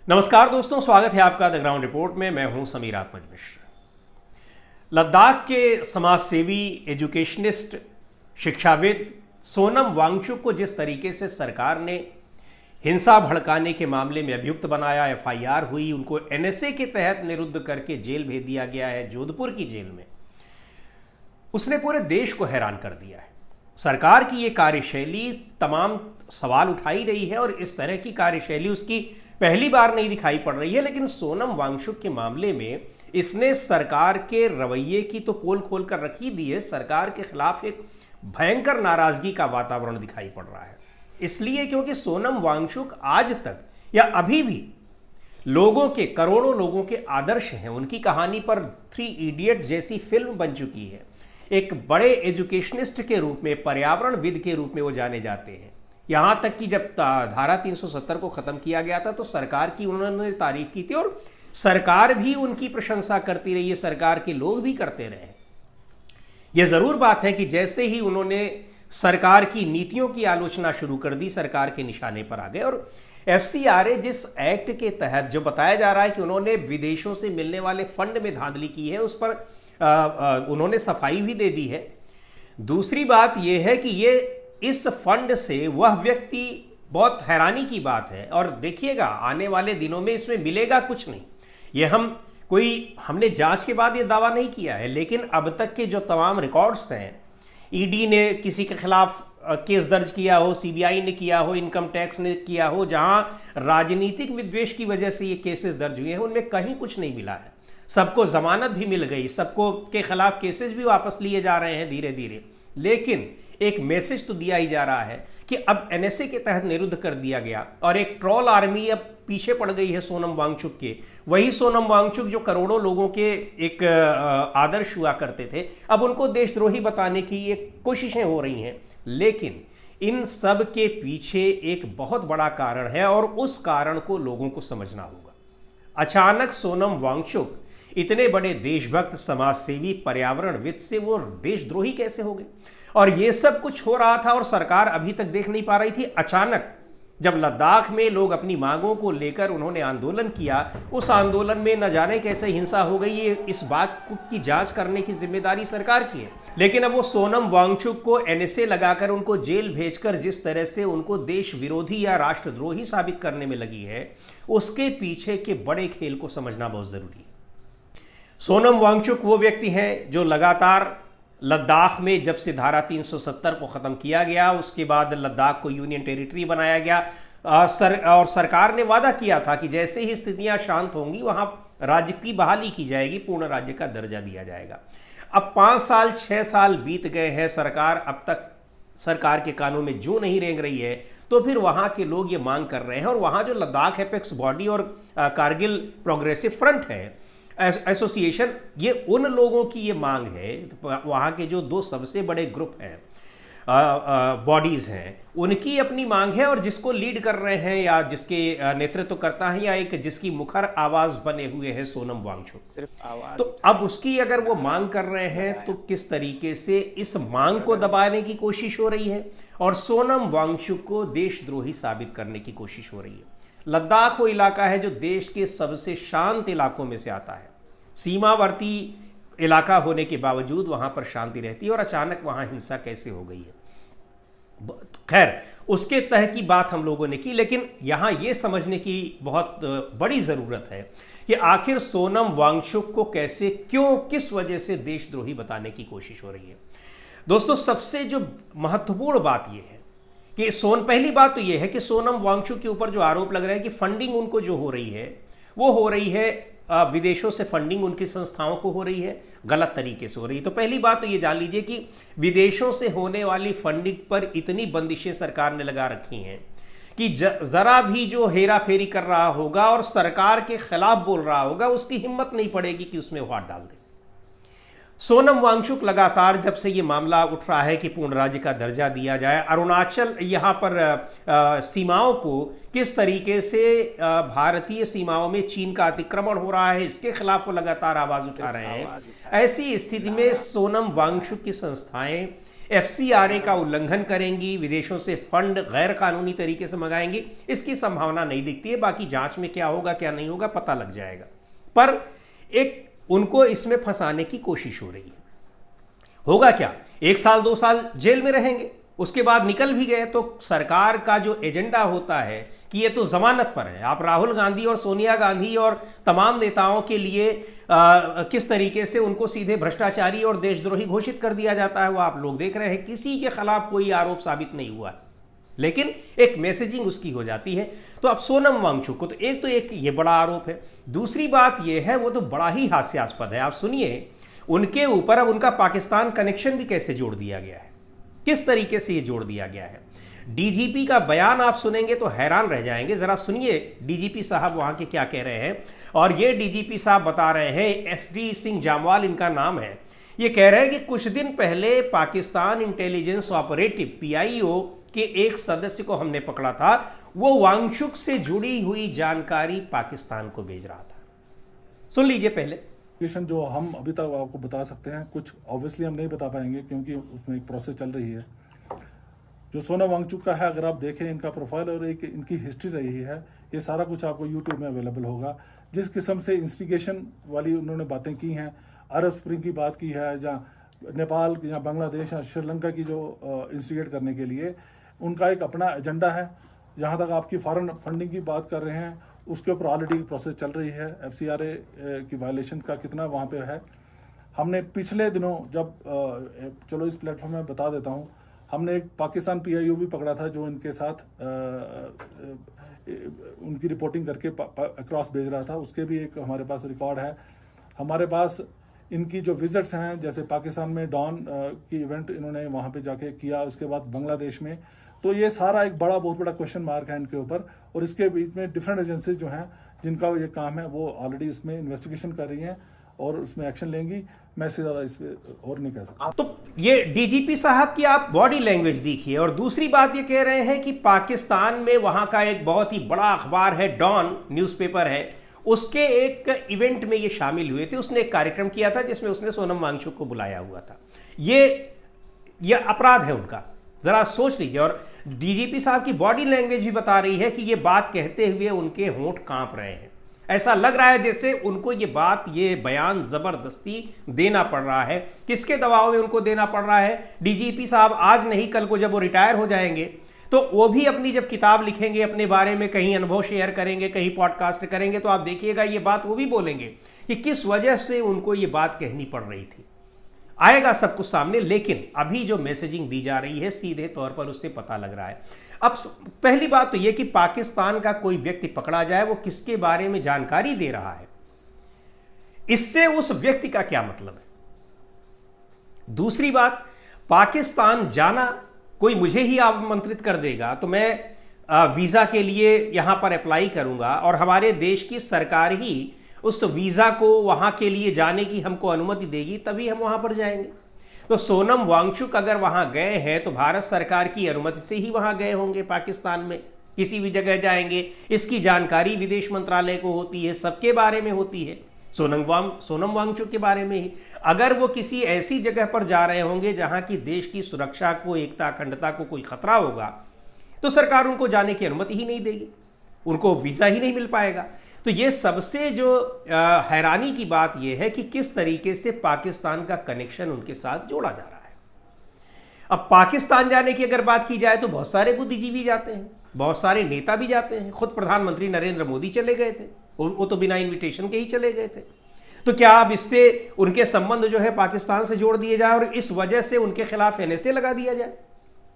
नमस्कार दोस्तों, स्वागत है आपका द ग्राउंड रिपोर्ट में। मैं हूं समीर आत्मज मिश्र। लद्दाख के समाजसेवी, एजुकेशनिस्ट, शिक्षाविद सोनम वांगचुक को जिस तरीके से सरकार ने हिंसा भड़काने के मामले में अभियुक्त बनाया, एफआईआर हुई, उनको एनएसए के तहत निरुद्ध करके जेल भेज दिया गया है, जोधपुर की जेल में, उसने पूरे देश को हैरान कर दिया है। सरकार की ये कार्यशैली तमाम सवाल उठाई रही है और इस तरह की कार्यशैली उसकी पहली बार नहीं दिखाई पड़ रही है। लेकिन सोनम वांगचुक के मामले में इसने सरकार के रवैये की तो पोल खोल कर रखी दी है। सरकार के खिलाफ एक भयंकर नाराजगी का वातावरण दिखाई पड़ रहा है। इसलिए क्योंकि सोनम वांगचुक आज तक या अभी भी लोगों के, करोड़ों लोगों के आदर्श हैं। उनकी कहानी पर 3 इडियट जैसी फिल्म बन चुकी है। एक बड़े एजुकेशनिस्ट के रूप में, पर्यावरणविद के रूप में वो जाने जाते हैं। यहां तक कि जब धारा 370 को खत्म किया गया था तो सरकार की उन्होंने तारीफ की थी और सरकार भी उनकी प्रशंसा करती रही है, सरकार के लोग भी करते रहे। यह जरूर बात है कि जैसे ही उन्होंने सरकार की नीतियों की आलोचना शुरू कर दी, सरकार के निशाने पर आ गए। और एफसीआरए जिस एक्ट के तहत जो बताया जा रहा है कि उन्होंने विदेशों से मिलने वाले फंड में धांधली की है, उस पर उन्होंने सफाई भी दे दी है। दूसरी बात यह है कि ये इस फंड से वह व्यक्ति, बहुत हैरानी की बात है, और देखिएगा आने वाले दिनों में इसमें मिलेगा कुछ नहीं। ये हमने जांच के बाद ये दावा नहीं किया है, लेकिन अब तक के जो तमाम रिकॉर्ड्स हैं, ईडी ने किसी के खिलाफ केस दर्ज किया हो, सीबीआई ने किया हो, इनकम टैक्स ने किया हो, जहां राजनीतिक विद्वेष की वजह से ये केसेस दर्ज हुए हैं, उनमें कहीं कुछ नहीं मिला है। सबको जमानत भी मिल गई, सबको के खिलाफ केसेस भी वापस लिए जा रहे हैं धीरे धीरे। लेकिन एक मैसेज तो दिया ही जा रहा है कि अब एनएसए के तहत निरुद्ध कर दिया गया और एक ट्रोल आर्मी अब पीछे पड़ गई है सोनम वांगचुक के। वही सोनम वांगचुक जो करोड़ों लोगों के एक आदर्श हुआ करते थे, अब उनको देशद्रोही बताने की एक कोशिशें हो रही हैं। लेकिन इन सब के पीछे एक बहुत बड़ा कारण है और उस कारण को लोगों को समझना होगा। अचानक सोनम वांगचुक इतने बड़े देशभक्त, समाजसेवी, पर्यावरणविद से वो देशद्रोही कैसे हो गए? और ये सब कुछ हो रहा था और सरकार अभी तक देख नहीं पा रही थी। अचानक जब लद्दाख में लोग अपनी मांगों को लेकर उन्होंने आंदोलन किया, उस आंदोलन में न जाने कैसे हिंसा हो गई, ये इस बात की जांच करने की जिम्मेदारी सरकार की है। लेकिन अब वो सोनम वांगचुक को एनएसए लगाकर, उनको जेल भेजकर जिस तरह से उनको देश विरोधी या राष्ट्रद्रोही साबित करने में लगी है, उसके पीछे के बड़े खेल को समझना बहुत जरूरी है। सोनम वांगचुक वो व्यक्ति हैं जो लगातार लद्दाख में, जब से धारा 370 को ख़त्म किया गया, उसके बाद लद्दाख को यूनियन टेरिटरी बनाया गया, और सरकार ने वादा किया था कि जैसे ही स्थितियां शांत होंगी वहां राज्य की बहाली की जाएगी, पूर्ण राज्य का दर्जा दिया जाएगा। अब 5 साल 6 साल बीत गए हैं, सरकार अब तक सरकार के कानों में जू नहीं रेंग रही है। तो फिर वहां के लोग ये मांग कर रहे हैं, और वहां जो लद्दाख एपेक्स बॉडी और कारगिल प्रोग्रेसिव फ्रंट है एसोसिएशन, ये उन लोगों की ये मांग है, वहाँ के जो 2 सबसे बड़े ग्रुप हैं, बॉडीज़ हैं, उनकी अपनी मांग है। और जिसको लीड कर रहे हैं या जिसके नेतृत्व करता है या एक जिसकी मुखर आवाज़ बने हुए हैं सोनम वांगचुक, सिर्फ आवाज़। तो अब उसकी अगर वो मांग कर रहे हैं तो किस तरीके से इस मांग को दबाने की कोशिश हो रही है और सोनम वांगचुक को देशद्रोही साबित करने की कोशिश हो रही है। लद्दाख वो इलाका है जो देश के सबसे शांत इलाकों में से आता है। सीमावर्ती इलाका होने के बावजूद वहां पर शांति रहती है, और अचानक वहां हिंसा कैसे हो गई है। खैर, उसके तह की बात हम लोगों ने की, लेकिन यहां यह समझने की बहुत बड़ी जरूरत है कि आखिर सोनम वांगचुक को कैसे, क्यों, किस वजह से देशद्रोही बताने की कोशिश हो रही है। दोस्तों, सबसे जो महत्वपूर्ण बात यह है कि पहली बात तो यह है कि सोनम वांगचुक के ऊपर जो आरोप लग रहा है कि फंडिंग उनको जो हो रही है, वो हो रही है विदेशों से फंडिंग उनकी संस्थाओं को हो रही है, गलत तरीके से हो रही है। तो पहली बात तो ये जान लीजिए कि विदेशों से होने वाली फंडिंग पर इतनी बंदिशें सरकार ने लगा रखी हैं कि जरा भी जो हेरा फेरी कर रहा होगा और सरकार के खिलाफ बोल रहा होगा, उसकी हिम्मत नहीं पड़ेगी कि उसमें वो हाथ डाल दे। सोनम वांगचुक लगातार जब से ये मामला उठ रहा है कि पूर्ण राज्य का दर्जा दिया जाए, अरुणाचल यहाँ पर सीमाओं को किस तरीके से भारतीय सीमाओं में चीन का अतिक्रमण हो रहा है, इसके खिलाफ वो लगातार आवाज उठा रहे हैं। ऐसी स्थिति में सोनम वांगचुक की संस्थाएं FCRA का उल्लंघन करेंगी, विदेशों से फंड गैर कानूनी तरीके से मंगाएंगी, इसकी संभावना नहीं दिखती है। बाकी जांच में क्या होगा क्या नहीं होगा पता लग जाएगा, पर एक उनको इसमें फंसाने की कोशिश हो रही है। होगा क्या, 1 साल 2 साल जेल में रहेंगे, उसके बाद निकल भी गए तो सरकार का जो एजेंडा होता है कि ये तो जमानत पर है, आप राहुल गांधी और सोनिया गांधी और तमाम नेताओं के लिए किस तरीके से उनको सीधे भ्रष्टाचारी और देशद्रोही घोषित कर दिया जाता है, वो आप लोग देख रहे हैं। किसी के खिलाफ कोई आरोप साबित नहीं हुआ, लेकिन एक मैसेजिंग उसकी हो जाती है। तो अब सोनम वांगचुक को तो एक ये बड़ा आरोप है। दूसरी बात ये है, वो तो बड़ा ही हास्यास्पद है। आप सुनिए, उनके ऊपर अब उनका पाकिस्तान कनेक्शन भी कैसे जोड़ दिया गया है, किस तरीके से ये जोड़ दिया गया है। डीजीपी का बयान आप सुनेंगे तो हैरान रह जाएंगे। जरा सुनिए डीजीपी साहब वहां के क्या कह रहे हैं। और ये डीजीपी साहब बता रहे हैं, SD सिंह जामवाल इनका नाम है, ये कह रहे हैं कि कुछ दिन पहले पाकिस्तान इंटेलिजेंस ऑपरेटिव PIO के एक सदस्य को हमने पकड़ा था, वो वांगचुक से जुड़ी हुई जानकारी पाकिस्तान को भेज रहा था। सुन लीजिए पहले। जो हम अभी तक आपको बता सकते हैं, कुछ ऑब्वियसली हम नहीं बता पाएंगे क्योंकि उसमें एक प्रोसेस चल रही है। जो सोनम वांगचुक का है, अगर आप देखें इनका प्रोफाइल और एक इनकी हिस्ट्री रही है, ये सारा कुछ आपको यूट्यूब में अवेलेबल होगा। जिस किस्म से इंस्टिगेशन वाली उन्होंने बातें की हैं, अरब स्प्रिंग की बात की है, जहाँ नेपाल या बांग्लादेश या श्रीलंका की जो इंस्टिगेट करने के लिए उनका एक अपना एजेंडा है। जहाँ तक आपकी फॉरेन फंडिंग की बात कर रहे हैं, उसके ऊपर ऑलरेडी प्रोसेस चल रही है। FCRA की वायलेशन का कितना वहाँ पे है। हमने पिछले दिनों जब चलो इस प्लेटफॉर्म में बता देता हूँ, हमने एक पाकिस्तान PIO भी पकड़ा था जो इनके साथ उनकी रिपोर्टिंग करके अक्रॉस भेज रहा था। उसके भी एक हमारे पास रिकॉर्ड है। हमारे पास इनकी जो विजिट्स हैं, जैसे पाकिस्तान में डॉन की इवेंट इन्होंने वहाँ पे जाके किया, उसके बाद बांग्लादेश में, तो ये सारा एक बहुत बड़ा क्वेश्चन मार्क है इनके ऊपर। और इसके बीच में डिफरेंट एजेंसीज जो हैं जिनका ये काम है वो ऑलरेडी इसमें इन्वेस्टिगेशन कर रही हैं और उसमें एक्शन लेंगी। मैं इससे ज़्यादा इस पर और नहीं कह सकता। तो ये डीजीपी साहब की आप बॉडी लैंग्वेज देखिए। और दूसरी बात ये कह रहे हैं कि पाकिस्तान में वहाँ का एक बहुत ही बड़ा अखबार है, डॉन न्यूज़पेपर है, उसके एक इवेंट में ये शामिल हुए थे। उसने एक कार्यक्रम किया था जिसमें उसने सोनम वांगचुक को बुलाया हुआ था। ये अपराध है उनका, जरा सोच लीजिए। और डीजीपी साहब की बॉडी लैंग्वेज भी बता रही है कि ये बात कहते हुए उनके होंठ कांप रहे हैं। ऐसा लग रहा है जैसे उनको ये बयान जबरदस्ती देना पड़ रहा है। किसके दबाव में उनको देना पड़ रहा है? डीजीपी साहब आज नहीं कल को जब वो रिटायर हो जाएंगे तो वो भी अपनी जब किताब लिखेंगे, अपने बारे में कहीं अनुभव शेयर करेंगे, कहीं पॉडकास्ट करेंगे, तो आप देखिएगा ये बात वो भी बोलेंगे कि किस वजह से उनको ये बात कहनी पड़ रही थी। आएगा सब कुछ सामने, लेकिन अभी जो मैसेजिंग दी जा रही है सीधे तौर पर उससे पता लग रहा है। अब पहली बात तो यह कि पाकिस्तान का कोई व्यक्ति पकड़ा जाए, वो किसके बारे में जानकारी दे रहा है, इससे उस व्यक्ति का क्या मतलब है। दूसरी बात, पाकिस्तान जाना, कोई मुझे ही आमंत्रित कर देगा तो मैं वीजा के लिए यहां पर अप्लाई करूंगा और हमारे देश की सरकार ही उस वीजा को वहां के लिए जाने की हमको अनुमति देगी, तभी हम वहां पर जाएंगे। तो सोनम वांगचुक अगर वहां गए हैं तो भारत सरकार की अनुमति से ही वहां गए होंगे। पाकिस्तान में किसी भी जगह जाएंगे, इसकी जानकारी विदेश मंत्रालय को होती है, सबके बारे में होती है, सोनम वांगचुक के बारे में ही। अगर वो किसी ऐसी जगह पर जा रहे होंगे जहां की देश की सुरक्षा को, एकता अखंडता को कोई खतरा होगा, तो सरकार उनको जाने की अनुमति ही नहीं देगी, उनको वीजा ही नहीं मिल पाएगा। तो ये सबसे जो हैरानी की बात यह है कि किस तरीके से पाकिस्तान का कनेक्शन उनके साथ जोड़ा जा रहा है। अब पाकिस्तान जाने की अगर बात की जाए तो बहुत सारे बुद्धिजीवी जाते हैं, बहुत सारे नेता भी जाते हैं। खुद प्रधानमंत्री नरेंद्र मोदी चले गए थे, वो तो बिना इनविटेशन के ही चले गए थे। तो क्या अब इससे उनके संबंध जो है पाकिस्तान से जोड़ दिए जाए और इस वजह से उनके खिलाफ NSA लगा दिया जाए,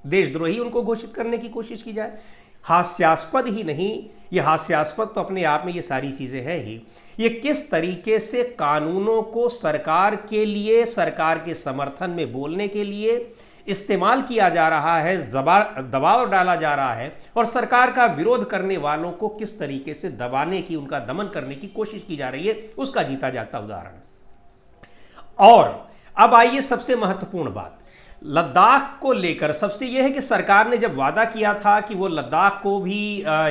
देशद्रोही उनको घोषित करने की कोशिश की जाए? हास्यास्पद ही नहीं, ये हास्यास्पद तो अपने आप में ये सारी चीजें हैं ही। ये किस तरीके से कानूनों को सरकार के लिए, सरकार के समर्थन में बोलने के लिए इस्तेमाल किया जा रहा है, दबाव डाला जा रहा है, और सरकार का विरोध करने वालों को किस तरीके से दबाने की, उनका दमन करने की कोशिश की जा रही है, उसका जीता जागता उदाहरण। और अब आइए सबसे महत्वपूर्ण बात, लद्दाख को लेकर सबसे यह है कि सरकार ने जब वादा किया था कि वो लद्दाख को भी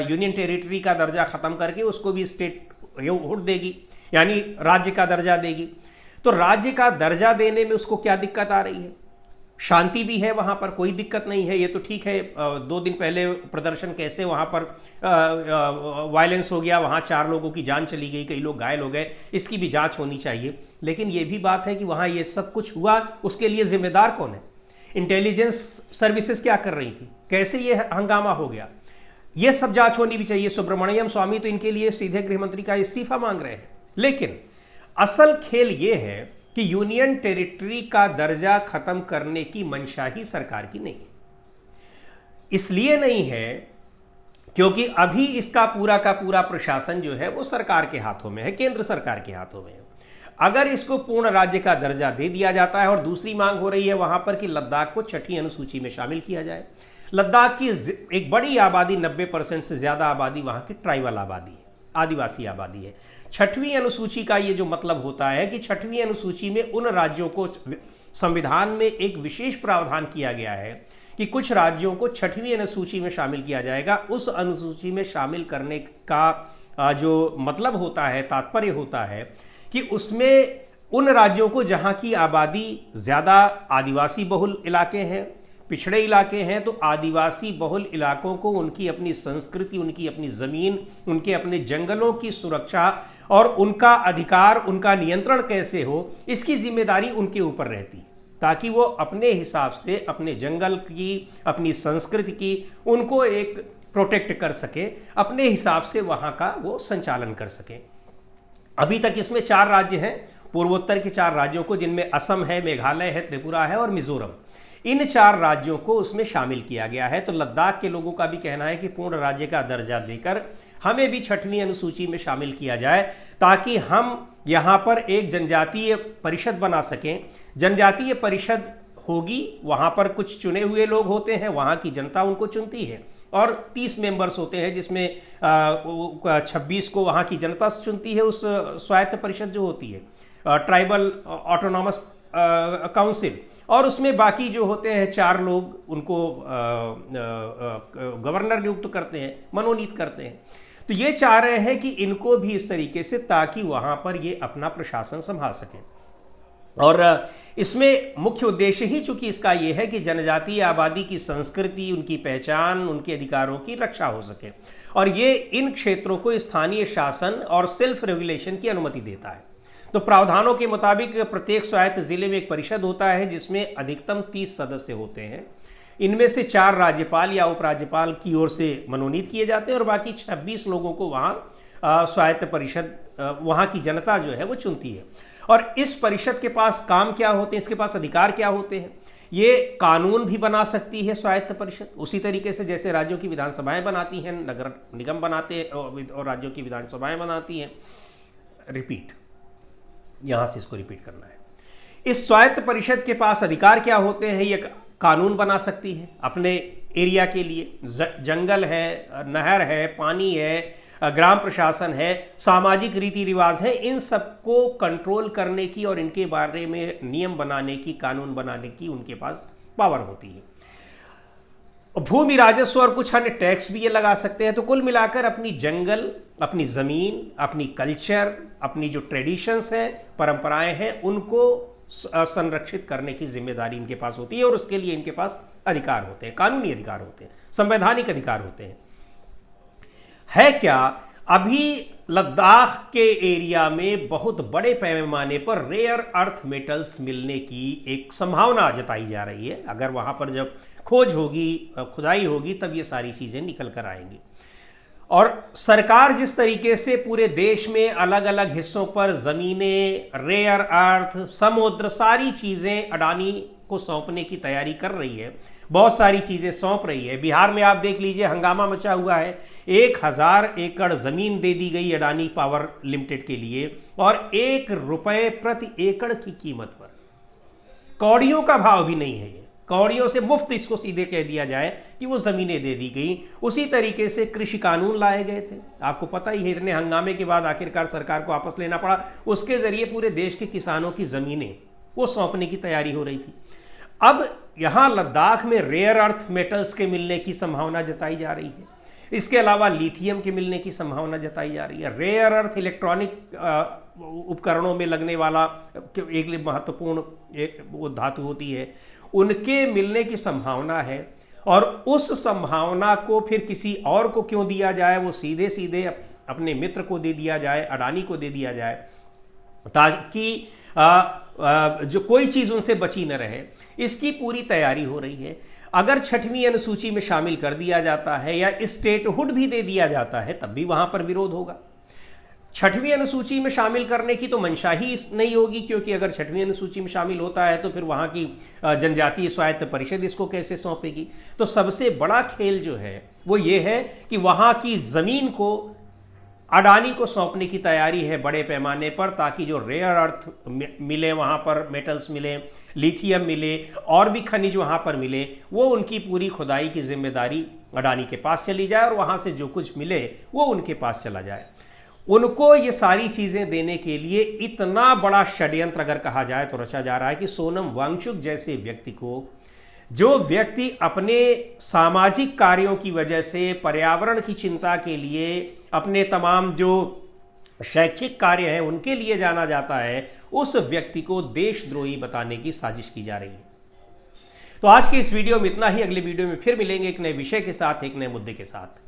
यूनियन टेरिटरी का दर्जा खत्म करके उसको भी स्टेटहुड देगी, यानी राज्य का दर्जा देगी, तो राज्य का दर्जा देने में उसको क्या दिक्कत आ रही है? शांति भी है वहाँ पर, कोई दिक्कत नहीं है, ये तो ठीक है। 2 दिन पहले प्रदर्शन कैसे वहाँ पर वायलेंस हो गया, वहाँ 4 लोगों की जान चली गई, कई लोग घायल हो गए, इसकी भी जांच होनी चाहिए। लेकिन ये भी बात है कि वहाँ ये सब कुछ हुआ, उसके लिए जिम्मेदार कौन है? इंटेलिजेंस सर्विसेज क्या कर रही थी, कैसे ये हंगामा हो गया, ये सब जांच होनी भी चाहिए। सुब्रमण्यम स्वामी तो इनके लिए सीधे गृहमंत्री का इस्तीफा मांग रहे हैं। लेकिन असल खेल ये है कि यूनियन टेरिटरी का दर्जा खत्म करने की मंशा ही सरकार की नहीं है। इसलिए नहीं है क्योंकि अभी इसका पूरा का पूरा प्रशासन जो है वो सरकार के हाथों में है, केंद्र सरकार के हाथों में है। अगर इसको पूर्ण राज्य का दर्जा दे दिया जाता है, और दूसरी मांग हो रही है वहां पर कि लद्दाख को 6ठी अनुसूची में शामिल किया जाए। लद्दाख की एक बड़ी आबादी, 90% से ज्यादा आबादी वहां की ट्राइबल आबादी है, आदिवासी आबादी है। 6वीं अनुसूची का ये जो मतलब होता है कि 6वीं अनुसूची में उन राज्यों को, संविधान में एक विशेष प्रावधान किया गया है कि कुछ राज्यों को 6वीं अनुसूची में शामिल किया जाएगा। उस अनुसूची में शामिल करने का जो मतलब होता है, तात्पर्य होता है कि उसमें उन राज्यों को जहां की आबादी ज़्यादा आदिवासी बहुल इलाके हैं, पिछड़े इलाके हैं, तो आदिवासी बहुल इलाकों को उनकी अपनी संस्कृति, उनकी अपनी ज़मीन, उनके अपने जंगलों की सुरक्षा और उनका अधिकार, उनका नियंत्रण कैसे हो, इसकी जिम्मेदारी उनके ऊपर रहती है, ताकि वो अपने हिसाब से अपने जंगल की, अपनी संस्कृति की, उनको एक प्रोटेक्ट कर सके, अपने हिसाब से वहाँ का वो संचालन कर सके। अभी तक इसमें 4 राज्य हैं, पूर्वोत्तर के 4 राज्यों को, जिनमें असम है, मेघालय है, त्रिपुरा है और मिजोरम। इन 4 राज्यों को उसमें शामिल किया गया है। तो लद्दाख के लोगों का भी कहना है कि पूर्ण राज्य का दर्जा देकर हमें भी 6वीं अनुसूची में शामिल किया जाए, ताकि हम यहाँ पर एक जनजातीय परिषद बना सकें। जनजातीय परिषद होगी, वहाँ पर कुछ चुने हुए लोग होते हैं, वहाँ की जनता उनको चुनती है, और 30 मेंबर्स होते हैं, जिसमें 26 को वहाँ की जनता चुनती है, उस स्वायत्त परिषद जो होती है, ट्राइबल ऑटोनॉमस काउंसिल, और उसमें बाकी जो होते हैं 4 लोग, उनको गवर्नर नियुक्त करते हैं, मनोनीत करते हैं। तो ये चाह रहे हैं कि इनको भी इस तरीके से, ताकि वहाँ पर ये अपना प्रशासन संभाल सकें। और इसमें मुख्य उद्देश्य ही चूंकि इसका यह है कि जनजातीय आबादी की संस्कृति, उनकी पहचान, उनके अधिकारों की रक्षा हो सके, और ये इन क्षेत्रों को स्थानीय शासन और सेल्फ रेगुलेशन की अनुमति देता है। तो प्रावधानों के मुताबिक प्रत्येक स्वायत्त जिले में एक परिषद होता है, जिसमें अधिकतम 30 सदस्य होते हैं। इनमें से 4 राज्यपाल या उपराज्यपाल की ओर से मनोनीत किए जाते हैं, और बाकी 26 लोगों को वहाँ स्वायत्त परिषद, वहाँ की जनता जो है वो चुनती है। और इस परिषद के पास काम क्या होते हैं, इसके पास अधिकार क्या होते हैं? ये कानून भी बना सकती है स्वायत्त परिषद, उसी तरीके से जैसे राज्यों की विधानसभाएं बनाती हैं, नगर निगम बनाते हैं और राज्यों की विधानसभाएं बनाती हैं। रिपीट, यहाँ से इसको रिपीट करना है। इस स्वायत्त परिषद के पास अधिकार क्या होते हैं? ये कानून बना सकती है अपने एरिया के लिए, जंगल है, नहर है, पानी है, ग्राम प्रशासन है, सामाजिक रीति रिवाज है, इन सबको कंट्रोल करने की और इनके बारे में नियम बनाने की, कानून बनाने की उनके पास पावर होती है। भूमि राजस्व और कुछ अन्य टैक्स भी ये लगा सकते हैं। तो कुल मिलाकर अपनी जंगल, अपनी ज़मीन, अपनी कल्चर, अपनी जो ट्रेडिशंस हैं, परंपराएं हैं, उनको संरक्षित करने की जिम्मेदारी इनके पास होती है, और उसके लिए इनके पास अधिकार होते हैं, कानूनी अधिकार होते हैं, संवैधानिक अधिकार होते हैं। है क्या, अभी लद्दाख के एरिया में बहुत बड़े पैमाने पर रेयर अर्थ मेटल्स मिलने की एक संभावना जताई जा रही है। अगर वहाँ पर जब खोज होगी, खुदाई होगी, तब ये सारी चीज़ें निकल कर आएंगी। और सरकार जिस तरीके से पूरे देश में अलग अलग हिस्सों पर ज़मीनें, रेयर अर्थ, समुद्र, सारी चीज़ें अडानी को सौंपने की तैयारी कर रही है, बहुत सारी चीज़ें सौंप रही है। बिहार में आप देख लीजिए, हंगामा मचा हुआ है। 1000 एकड़ ज़मीन दे दी गई अडानी पावर लिमिटेड के लिए, और ₹1 प्रति एकड़ की कीमत पर। कौड़ियों का भाव भी नहीं है, ये कौड़ियों से मुफ्त इसको सीधे कह दिया जाए कि वो ज़मीनें दे दी गई। उसी तरीके से कृषि कानून लाए गए थे, आपको पता ही है। इतने हंगामे के बाद आखिरकार सरकार को वापस लेना पड़ा। उसके ज़रिए पूरे देश के किसानों की ज़मीनें वो सौंपने की तैयारी हो रही थी। अब यहाँ लद्दाख में रेयर अर्थ मेटल्स के मिलने की संभावना जताई जा रही है। इसके अलावा लिथियम के मिलने की संभावना जताई जा रही है। रेयर अर्थ इलेक्ट्रॉनिक उपकरणों में लगने वाला एक महत्वपूर्ण वो धातु होती है, उनके मिलने की संभावना है, और उस संभावना को फिर किसी और को क्यों दिया जाए, वो सीधे सीधे अपने मित्र को दे दिया जाए, अडानी को दे दिया जाए, ताकि जो कोई चीज़ उनसे बची न रहे। इसकी पूरी तैयारी हो रही है। अगर 6वीं अनुसूची में शामिल कर दिया जाता है या स्टेटहुड भी दे दिया जाता है, तब भी वहां पर विरोध होगा। 6वीं अनुसूची में शामिल करने की तो मंशा ही नहीं होगी, क्योंकि अगर 6वीं अनुसूची में शामिल होता है तो फिर वहाँ की जनजातीय स्वायत्त परिषद इसको कैसे सौंपेगी। तो सबसे बड़ा खेल जो है वो ये है कि वहाँ की ज़मीन को अडानी को सौंपने की तैयारी है बड़े पैमाने पर, ताकि जो रेयर अर्थ मिले, वहाँ पर मेटल्स मिले, लिथियम मिले, और भी खनिज वहाँ पर मिले, वो उनकी पूरी खुदाई की जिम्मेदारी अडानी के पास चली जाए और वहाँ से जो कुछ मिले वो उनके पास चला जाए। उनको ये सारी चीज़ें देने के लिए इतना बड़ा षड्यंत्र अगर कहा जाए तो रचा जा रहा है कि सोनम वांगचुक जैसे व्यक्ति को, जो व्यक्ति अपने सामाजिक कार्यों की वजह से, पर्यावरण की चिंता के लिए, अपने तमाम जो शैक्षिक कार्य हैं उनके लिए जाना जाता है, उस व्यक्ति को देशद्रोही बताने की साजिश की जा रही है। तो आज के इस वीडियो में इतना ही। अगले वीडियो में फिर मिलेंगे एक नए विषय के साथ, एक नए मुद्दे के साथ।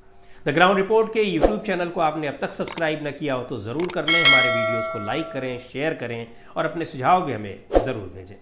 द ग्राउंड रिपोर्ट के यूट्यूब चैनल को आपने अब तक सब्सक्राइब न किया हो तो ज़रूर कर लें। हमारे वीडियोज़ को लाइक करें, शेयर करें और अपने सुझाव भी हमें ज़रूर भेजें।